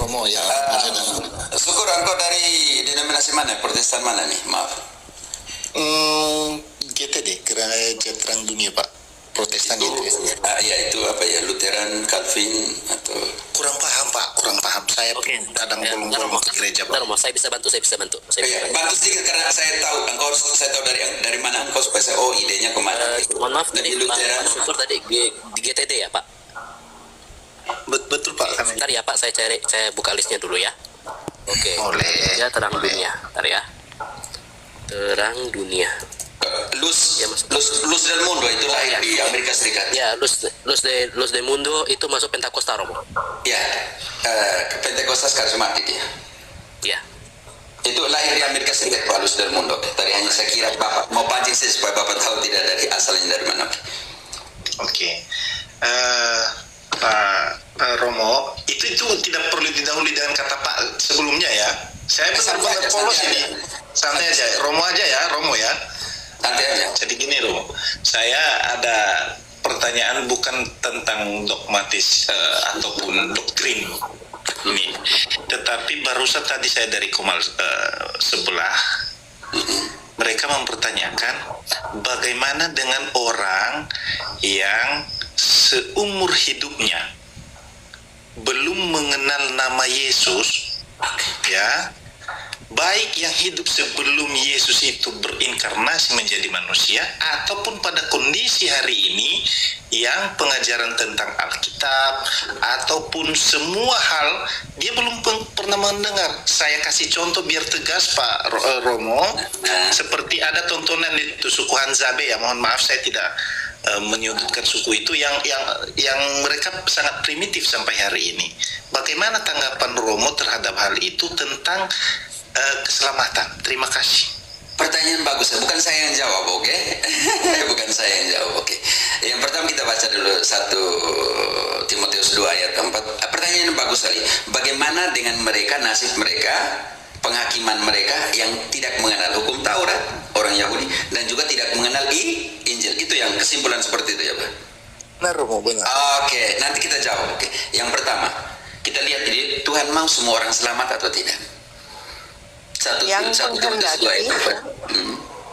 Romo ya. Syukur, engkau dari denominasi mana? Protestan mana nih? Maaf. GTD, Gereja Terang Dunia Pak. Protestan itu, gitu ya. Ya itu apa ya? Lutheran, Calvin atau? Kurang paham Pak, kurang paham. Saya kadang bolong-bolong ke gereja Pak. Romo, saya bisa bantu. Bantu sedikit karena saya tahu dari mana engkau supaya saya idenya kemana. Mohon maaf tadi Lutheran. Pak Syukur tadi di GTD ya Pak. Betul Pak. Sebentar ya Pak, saya buka listnya dulu ya. Oke. Boleh. Ya, Terang Dunia. Bentar ya. Terang Dunia. Luz del Mundo itu lahir di Amerika Serikat. Ya, Luz del Mundo itu masuk Pentakosta, Romo. Ya, ke Pentekostas Karismatik ya. Ya. Itu lahir di Amerika Serikat Pak, Luz del Mundo. Tadi hanya saya kira Bapak mau pancing sih supaya Bapak tahu tidak dari asalnya dari mana. Oke. Pak Romo, itu tidak perlu didahului dengan kata Pak sebelumnya ya. Saya benar-benar polos ini. Santai aja, Romo aja ya, Romo ya. Santai aja. Jadi gini Romo, saya ada pertanyaan bukan tentang dogmatis ataupun doktrin ini, tetapi barusan tadi saya dari Komal sebelah, mereka mempertanyakan bagaimana dengan orang yang seumur hidupnya belum mengenal nama Yesus, ya, baik yang hidup sebelum Yesus itu berinkarnasi menjadi manusia ataupun pada kondisi hari ini yang pengajaran tentang Alkitab ataupun semua hal dia belum pernah mendengar. Saya kasih contoh biar tegas Pak Romo, seperti ada tontonan itu suku Hanzabe ya, mohon maaf saya tidak menyudutkan suku itu yang mereka sangat primitif sampai hari ini. Bagaimana tanggapan Romo terhadap hal itu tentang keselamatan? Terima kasih. Pertanyaan bagus, bukan saya yang jawab, oke? Bukan saya yang jawab, oke? Yang pertama kita baca dulu 1 Timotius 2 ayat 4. Pertanyaan yang bagus sekali. Bagaimana dengan mereka, nasib mereka, penghakiman mereka yang tidak mengenal hukum Taurat, orang Yahudi, dan juga tidak mengenal Injil? Itu yang kesimpulan seperti itu ya Pak? Benar Romo, benar. Oke, nanti kita jawab, oke? Yang pertama, kita lihat ini, Tuhan mau semua orang selamat atau tidak?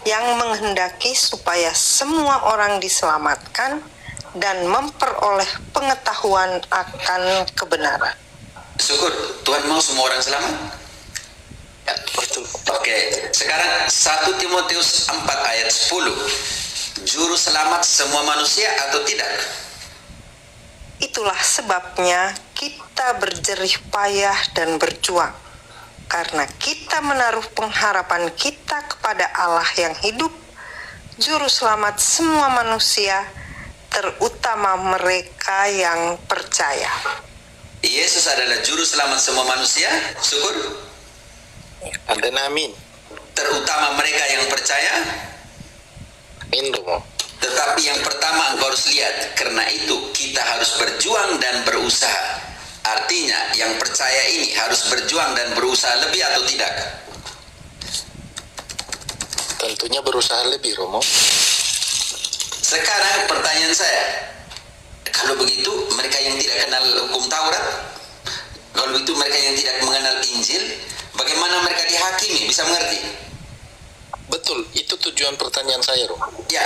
Yang menghendaki supaya semua orang diselamatkan dan memperoleh pengetahuan akan kebenaran. Syukur, Tuhan mau semua orang selamat? Ya, betul. Oke, sekarang 1 Timotius 4 ayat 10. Juru selamat semua manusia atau tidak? Itulah sebabnya kita berjerih payah dan berjuang, karena kita menaruh pengharapan kita kepada Allah yang hidup, Juru Selamat semua manusia, terutama mereka yang percaya. Yesus adalah Juru Selamat semua manusia, syukur. Dan amin. Terutama mereka yang percaya. Amin Romo. Tetapi yang pertama engkau harus lihat, karena itu kita harus berjuang dan berusaha. Artinya yang percaya ini harus berjuang dan berusaha lebih atau tidak? Tentunya berusaha lebih Romo. Sekarang pertanyaan saya, kalau begitu mereka yang tidak kenal hukum Taurat, kalau begitu mereka yang tidak mengenal Injil, bagaimana mereka dihakimi? Bisa mengerti? Betul, itu tujuan pertanyaan saya Romo. Ya,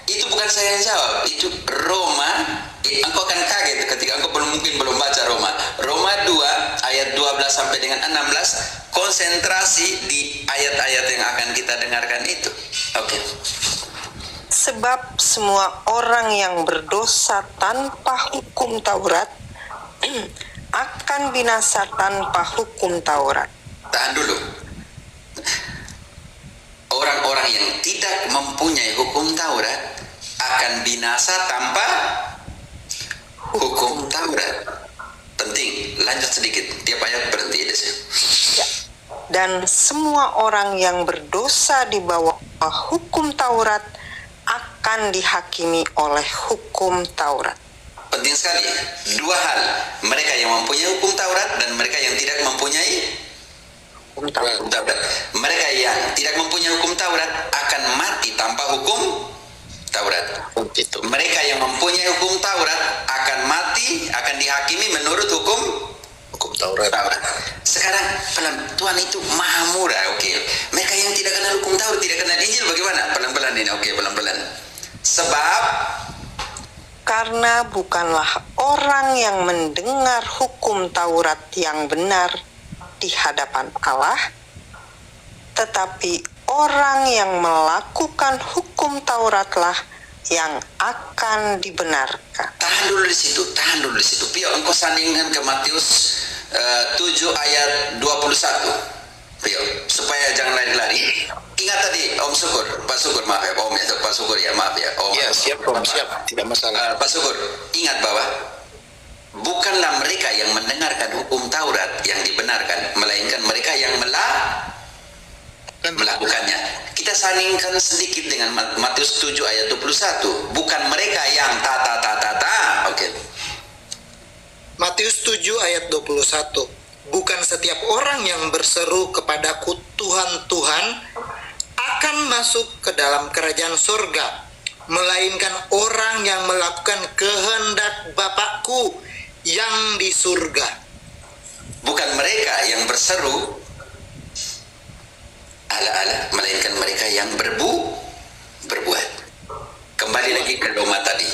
itu bukan saya yang jawab, itu Roma. Engkau akan kaget ketika engkau mungkin belum baca Roma. Roma 2 ayat 12 sampai dengan 16, konsentrasi di ayat-ayat yang akan kita dengarkan itu. Oke. Sebab semua orang yang berdosa tanpa hukum Taurat akan binasa tanpa hukum Taurat. Tahan dulu. Orang-orang yang tidak mempunyai hukum Taurat akan binasa tanpa hukum Taurat. Penting, lanjut sedikit. Tiap ayat berhenti di sini. Ya. Dan semua orang yang berdosa di bawah hukum Taurat akan dihakimi oleh hukum Taurat. Penting sekali. Dua hal. Mereka yang mempunyai hukum Taurat dan mereka yang tidak mempunyai hukum Taurat. Mereka yang tidak mempunyai hukum Taurat akan mati tanpa hukum Taurat. Mereka yang mempunyai hukum Taurat akan mati, akan dihakimi menurut hukum Taurat. Sekarang Tuhan itu maha murah, oke. Mereka yang tidak kenal hukum Taurat, tidak kenal Injil bagaimana? Pelan-pelan ini, oke, pelan-pelan. Sebab Karena bukanlah orang yang mendengar hukum Taurat yang benar di hadapan Allah, tetapi orang yang melakukan hukum Tauratlah yang akan dibenarkan. tahan dulu di situ. Pio, engkau sandingkan ke Matius 7 ayat 21. Pio, supaya jangan lari-lari. Ingat tadi Om Syukur, Pak Syukur, maaf ya, Om ya, Pak Syukur ya, maaf ya. Om, Ya, siap, Om, siap. Tidak masalah. Pak Syukur, ingat bahwa bukanlah mereka yang mendengarkan hukum Taurat yang dibenarkan, melainkan mereka yang melakukannya. Kita sandingkan sedikit dengan Matius 7 ayat 21. Bukan mereka yang Oke. Matius 7 ayat 21. Bukan setiap orang yang berseru kepadaku Tuhan, Tuhan akan masuk ke dalam kerajaan surga, melainkan orang yang melakukan kehendak Bapakku yang di surga. Bukan mereka yang berseru ala-ala, melainkan mereka yang berbuat. Kembali lagi ke Roma tadi.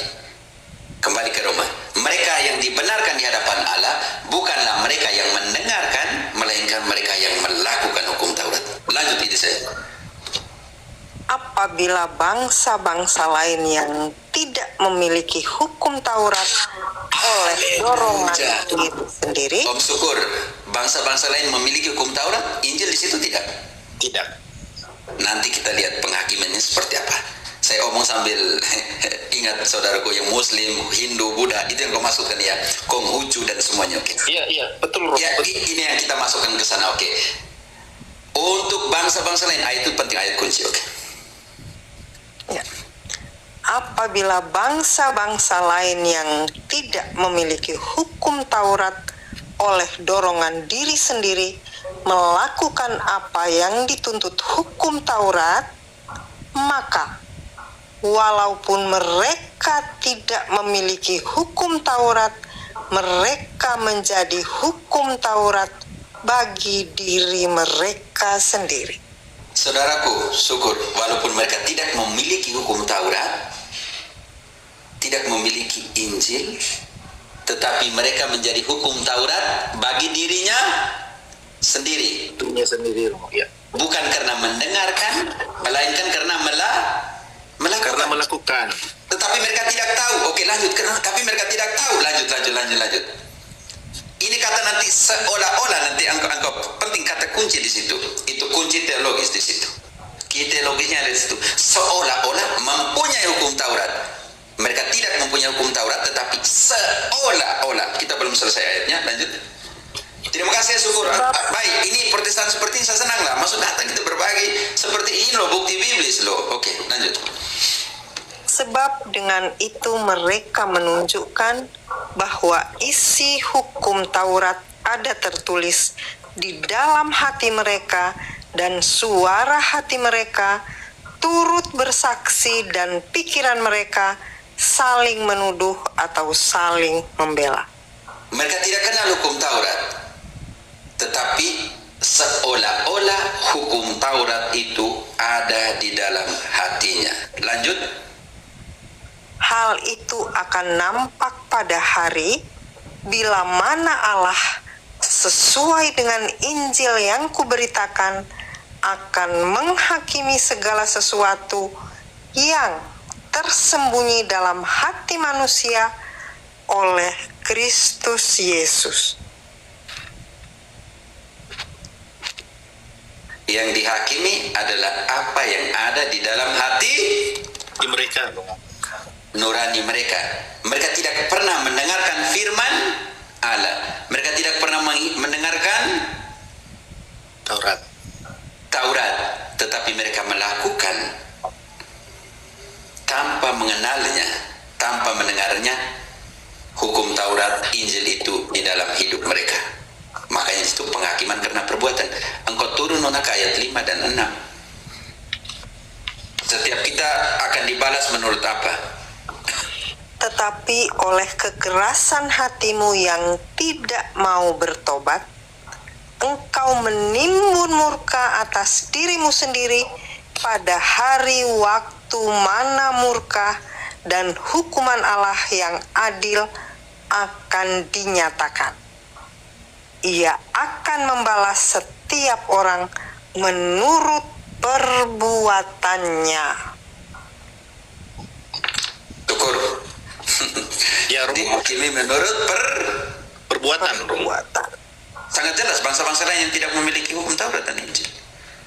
Kembali ke Roma. Mereka yang dibenarkan di hadapan Allah bukanlah mereka yang mendengarkan, melainkan mereka yang melakukan hukum Taurat. Lanjut ini saya. Apabila bangsa-bangsa lain yang tidak memiliki hukum Taurat oleh dorongan diri sendiri, Om Syukur, bangsa-bangsa lain memiliki hukum Taurat, Injil di situ tidak? Tidak. Nanti kita lihat penghakimannya seperti apa. Saya omong sambil ingat saudaraku yang Muslim, Hindu, Buddha, itu yang kau masukkan ya, Konghucu dan semuanya, oke? Iya, betul, Rob. Ya, ini yang kita masukkan ke sana, oke? Untuk bangsa-bangsa lain, ayat itu penting, ayat kunci, oke? ya, apabila bangsa-bangsa lain yang tidak memiliki hukum Taurat oleh dorongan diri sendiri melakukan apa yang dituntut hukum Taurat, maka walaupun mereka tidak memiliki hukum Taurat, mereka menjadi hukum Taurat bagi diri mereka sendiri. Saudaraku, syukur, walaupun mereka tidak memiliki hukum Taurat, tidak memiliki Injil, tetapi mereka menjadi hukum Taurat bagi dirinya sendiri. Dunia sendiri, Rob. Ya. Bukan karena mendengarkan, melainkan karena Melakukan. Tetapi mereka tidak tahu. Oke, lanjut. Tapi mereka tidak tahu. Lanjut. Ini kata nanti seolah-olah, nanti engkau penting kata kunci di situ. Itu kunci teologis di situ. Teologisnya ada di situ. Seolah-olah mempunyai hukum Taurat. Mereka tidak mempunyai hukum Taurat, tetapi seolah-olah. Kita belum selesai ayatnya. Lanjut. Terima kasih, syukur. Baik, ini Protestan seperti ini saya senang lah. Maksud datang kita berbagi seperti ini loh, bukti biblis loh. Oke, lanjut. Sebab dengan itu mereka menunjukkan bahwa isi hukum Taurat ada tertulis di dalam hati mereka, dan suara hati mereka turut bersaksi, dan pikiran mereka saling menuduh atau saling membela. Mereka tidak kenal hukum Taurat, tetapi seolah-olah hukum Taurat itu ada di dalam hatinya. Lanjut. Hal itu akan nampak pada hari bila mana Allah sesuai dengan Injil yang kuberitakan akan menghakimi segala sesuatu yang tersembunyi dalam hati manusia oleh Kristus Yesus. Yang dihakimi adalah apa yang ada di dalam hati Di mereka, nurani mereka. Mereka tidak pernah mendengarkan firman Allah. Mereka tidak pernah mendengarkan Taurat, tetapi mereka melakukan tanpa mengenalnya, tanpa mendengarnya. Hukum Taurat, Injil itu di dalam hidup mereka. Makanya itu penghakiman karena perbuatan. Engkau turun nona ke ayat 5 dan 6. Setiap kita akan dibalas menurut apa? tetapi oleh kekerasan hatimu yang tidak mau bertobat, engkau menimbun murka atas dirimu sendiri pada hari waktu mana murka dan hukuman Allah yang adil akan dinyatakan. Ia akan membalas setiap orang menurut perbuatannya. Syukur. Ya, Romo. Dihakimi menurut Perbuatan, Romo. sangat jelas bangsa-bangsa lain yang tidak memiliki hukum Taurat dan Injil.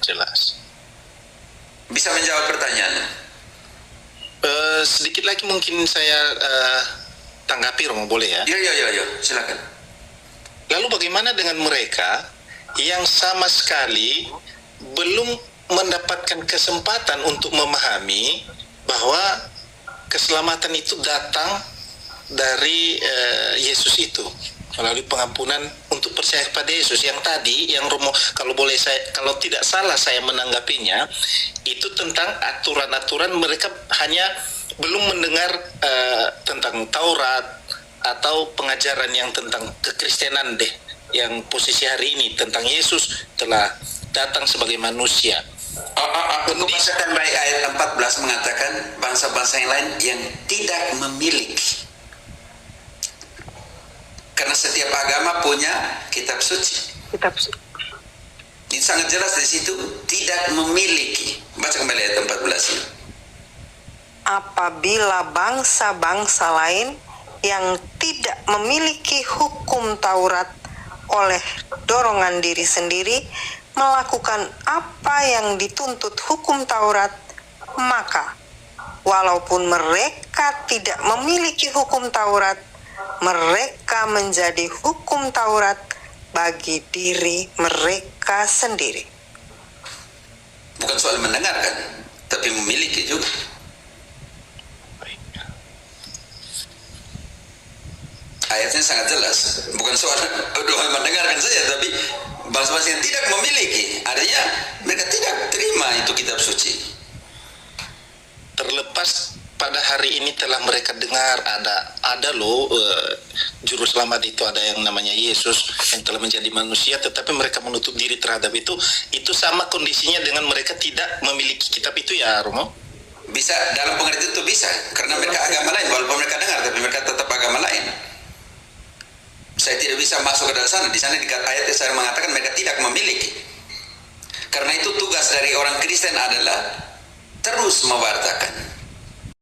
Jelas. Bisa menjawab pertanyaan. Sedikit lagi mungkin saya tanggapi, Romo, boleh ya? Yo, silakan. Lalu bagaimana dengan mereka yang sama sekali belum mendapatkan kesempatan untuk memahami bahwa keselamatan itu datang dari Yesus itu melalui pengampunan untuk percaya kepada Yesus yang tadi, yang Romo, kalau boleh saya, kalau tidak salah saya menanggapinya, itu tentang aturan-aturan. Mereka hanya belum mendengar tentang Taurat atau pengajaran yang tentang kekristenan deh, yang posisi hari ini tentang Yesus telah datang sebagai manusia. Aku bacakan baik ayat 14 mengatakan bangsa-bangsa yang lain yang tidak memiliki. Karena setiap agama punya kitab suci. Ini sangat jelas di situ, tidak memiliki. Baca kembali ayat 14 ini. Apabila bangsa-bangsa lain yang tidak memiliki hukum Taurat oleh dorongan diri sendiri melakukan apa yang dituntut hukum Taurat, maka walaupun mereka tidak memiliki hukum Taurat, mereka menjadi hukum Taurat bagi diri mereka sendiri. Bukan soal mendengarkan, tapi memiliki juga. Ayatnya sangat jelas, bukan soal doa mendengarkan saja, tapi bangsa-bangsa yang tidak memiliki, artinya mereka tidak terima itu kitab suci. Terlepas pada hari ini telah mereka dengar ada loh juru selamat itu, ada yang namanya Yesus yang telah menjadi manusia, tetapi mereka menutup diri terhadap itu sama kondisinya dengan mereka tidak memiliki kitab itu ya, Romo? Bisa, dalam pengertian itu bisa, karena mereka agama lain, walaupun mereka dengar, tapi mereka tetap agama lain. Saya tidak bisa masuk ke dalam sana. Di sana di ayatnya saya mengatakan mereka tidak memiliki. Karena itu tugas dari orang Kristen adalah terus mewartakan.